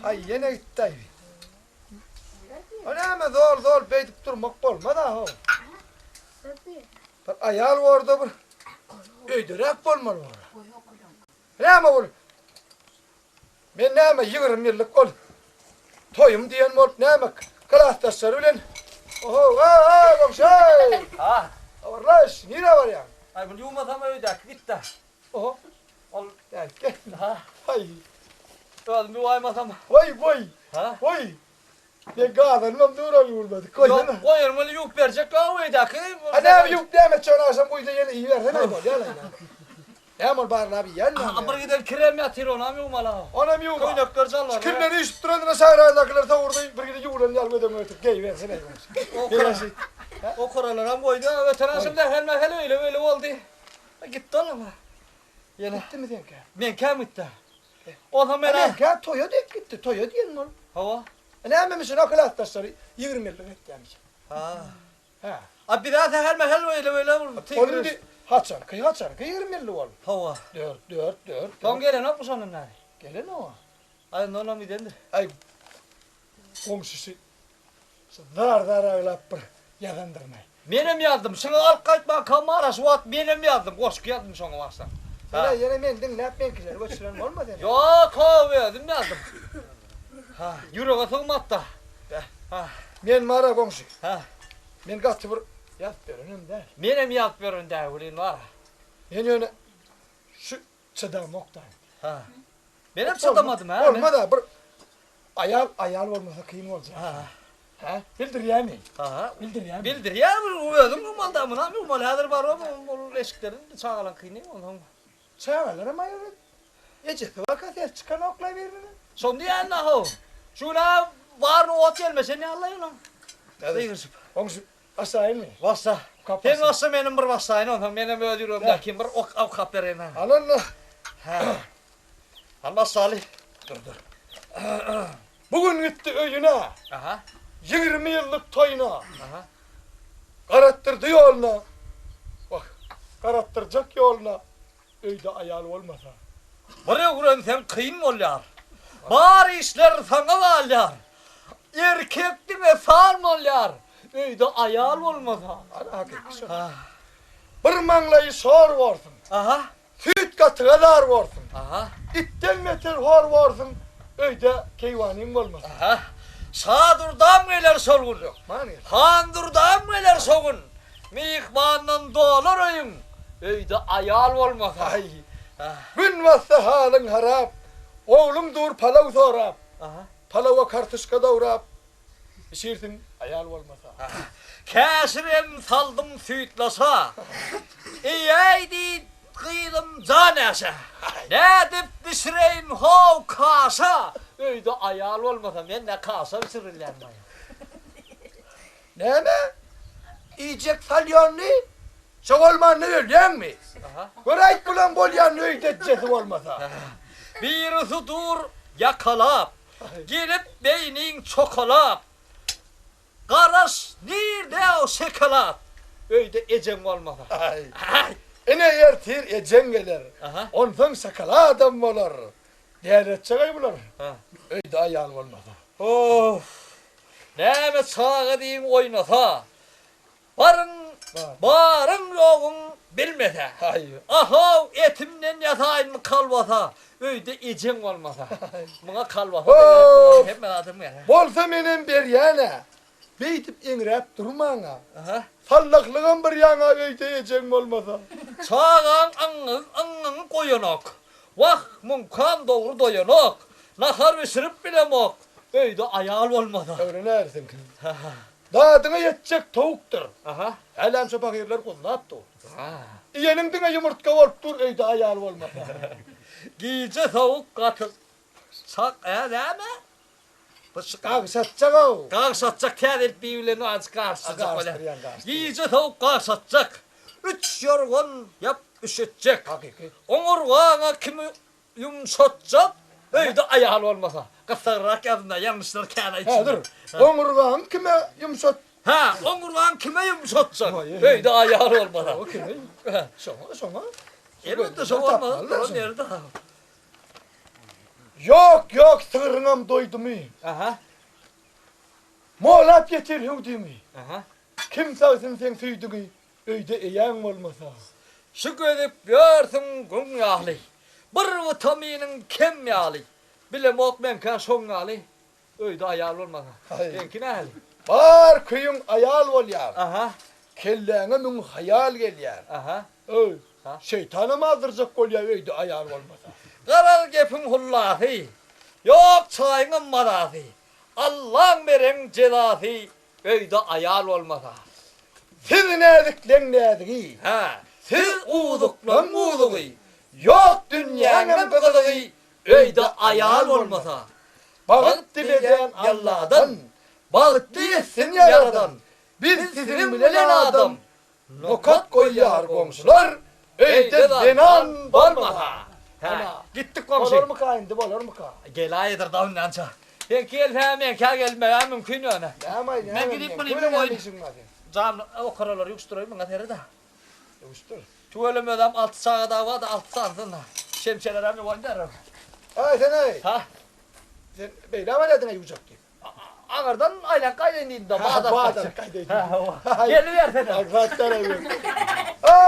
Ay yine gitti ay. Ana ama zor beytip durmak olmadı ha. Bir ayal orada bir öydürek bolmalı var. Ne ama ol? Men ne ama 20 yıllık ol. Toyum diyen ol ne ama klasdaşlar bilen. Oho komşay. Ha. Orlaş nire var ya? Ay bunu yumasam öyle gitti. Oho. Ol. Gel gel. Ha. Hay. Oğlum bir uymasam. Vay. Ha. Vay. Ne kadar duran vurmadı. Koy Yok yana. koyarım öyle yük verecek o öyle ki. Hadi abi yok deme çonarsan bu yüzden yine iyi versene ne bol ya lan. Ne amor bağır abi yanma. Ama gider krem yatır ona mı umala? Ona mı yok? Koynak karşılar. Kimleri iş durandına sayrağındakiler ta orada bir gidip yuğulan yalmadan ötüp gey versene. O koralar ham koydu. Veteranım da hele öyle oldu. Gitti ona mı? Yine. Gitti mi denke? Men kam gitti. O zaman Ben ya toya dek gitti. Toya diyen mi oğlum? hava. Ne yapmamışsın akıl atlaşları 20 yıllık etmemiş. Ha. Ha. Abi bir daha hele öyle vur. Onun di haçan kıy 20 yıllık oğlum. Hava. 4. Tam gelen yok mu sonun ne? Gelen o. Ay nona mı dendi? Ay komşusu dar ağlap bir yagandırmay. Benim yazdım. Sana al kaytma kamerası var. Benim yazdım. Koşku yazdım sana varsa. Yine mendin ne yapmayın kiler başıran olmadı yani. Yok kahve yazdım yazdım. Ha, yüreğe sığmadı. Ha, Men mara komşu. ha. Men gatı bir yat verenim der. Benim yap verin de ulan var. Yani öyle şu çıdam oktan. Ha. Benim çatamadım ha. Olmadı bir ayal olmasa kıyım olacak. Ha. Ha? Bildir yani. Ha. Bildir yani. Bildir ya bu uyudum bu malda mı lan bu mal hadır var o bu eşiklerin çağalan kıyını ondan. Çağırlar ama öyle. Ece vakat ya çıkan oklay verin. Son diye ne ho? Şuna var mı ot gelmese ne Allah'ın lan? Dayırsıp. Komşu aşağı inme. Vassa. Kapasın. Sen olsa benim bir vassayın ondan benim öldürüyorum da kim bir ok kaplarına. Ananla. Ha. Allah salih. Dur. Bugün gitti öyüne. Aha. 20 yıllık toyuna. Aha. Karattırdı yoluna. Bak karattıracak yoluna. Öyde ayal olmasa. Buraya vuran sen kıyın oluyor. Bari işler sana varlar. Erkekliğe sarma oluyor. Öyde ayal olmasa. Ana hakiki şu. Ha. Bir manglayı sor varsın. Aha. Süt katı kadar varsın. Aha. İtten metre hor varsın. Öyde keyvanin olmasa. Aha. Sağdurdan neler solgun. Mani. Handurdan neler sogun. Mihmanın dolar oyun. Öyde ayal olmasa. Ay. Ah. Gün vasta halın harap. Oğlum dur palav sorap. Aha. Palava kartışka doğrap. Pişirsin ayal olmasa. Kesrem saldım sütlasa. İyiydi kıydım canese. Ne dip pişireyim hov kasa. Öyde ayal olmasa ben ne kasa pişirirlenmeyim. Ne mi? İyicek salyanlı. Şovalman ne ölen mi? Aha. Göreyt bulan bolyan öydetcesi olmasa. Birisi dur yakalap. Girip beynin çokolap. Karas nerede o şekolat. Öyde ecem olmasa. Ay. Ay. Ene yertir cengeler. Aha. Ondan sakala adam olur. Değerli çakay bular. Ha. Öyde ayal olmasa. Of. Neme sağa diyeyim oynasa. Varın, barın yoğun bilmese. Ay. Aha etimden yatayım mı kalmasa. Öyde ecem olmasa. Buna kalmasa. Of. Hep adım ya. Bolsa menin bir yana. Beytip ingrep durmana. Aha. Sallaklığın bir yana öyde ecen olmasa. Sağan angın koyunak. Vah mumkan doğru doyanak. Nahar ısırıp bilemek. Öyde ayal olmasa. Öğrenersin. Dağdına yetecek tavuktur. Aha. Helan sopak yerler kullattı. Ha. Yenin dine yumurtka olup dur öyde ayal olmasa. Giyce tavuk katıl. Sak ne mi? Kalk satacak o. Kalk satacak tedil birbirlerini az karşılayacak Karşıdır öyle. yan karşıdır. Giyce tavuk kalk satacak. 3 yorgun yap üşütecek. Hakiki. Omurgana kimi yumuşatacak. Öyde ayal olmasa. Kısarak yazında yanlışlar kâna içinde. Ha dur. Omurgan kime yumuşat? Ha, omurgan kime yumuşatacak? Vay, Öyde ayal olmasa. O kime? Şoma. Elbette şu olmaz. Tatlı, Nerede? Yok sığırınam doydu mu? Aha. Moğlap getir hüvdi mi? Aha. Kim savsın sen süydüğü? Öyde eyan olmasa. Şu gödüp görsün gün yağlı. Bir vitaminin kem yağlı. Bilem ok men kan şon yağlı. Öyde ayal olmasa. Hayır. Benki ne hali? Bar köyün ayal ol ya. Aha. Kelleğine mün hayal gel ya. Aha. Öy. Ha? Şeytanı mı aldıracak ol ya öyde ayal olmasa. Karar gepin hullahi. Yok çayın madasi. Allah'ın veren cezası. Öyde ayal olmasa. Siz nedik len nedik? Ha. Siz uğduklan uğduğu. Yok Dünyanın kızığı. Öyde ayal olmasa. Bağıt dileden Allah'dan. Bağıt diyesin yaradan. Biz sizin bilen adam. Nokat koyar komşular. Öyde denan olmasa. Ana. Ha. Gittik Olur komşu. mu kayındı, olur mu kay? Gel aydır da ondan ça. Ben gelmem, ben gelmem mümkün öyle. Ben gidip bunu bir oyun. Cam o karaları yükstüreyim bana tere da. Yavuştur. Şu ölüm adam 6 sağa da var da 6 saatin da. Şemşelerimi gönderim. Ay sen ay. Ha? Sen beyle ameliyatına yiyecek ki. Ağırdan aylan kaydedin de Ha, bağdat bağdat kaçacak. kaydedin. Ha, Gel ver sen. Arkadaşlar evet.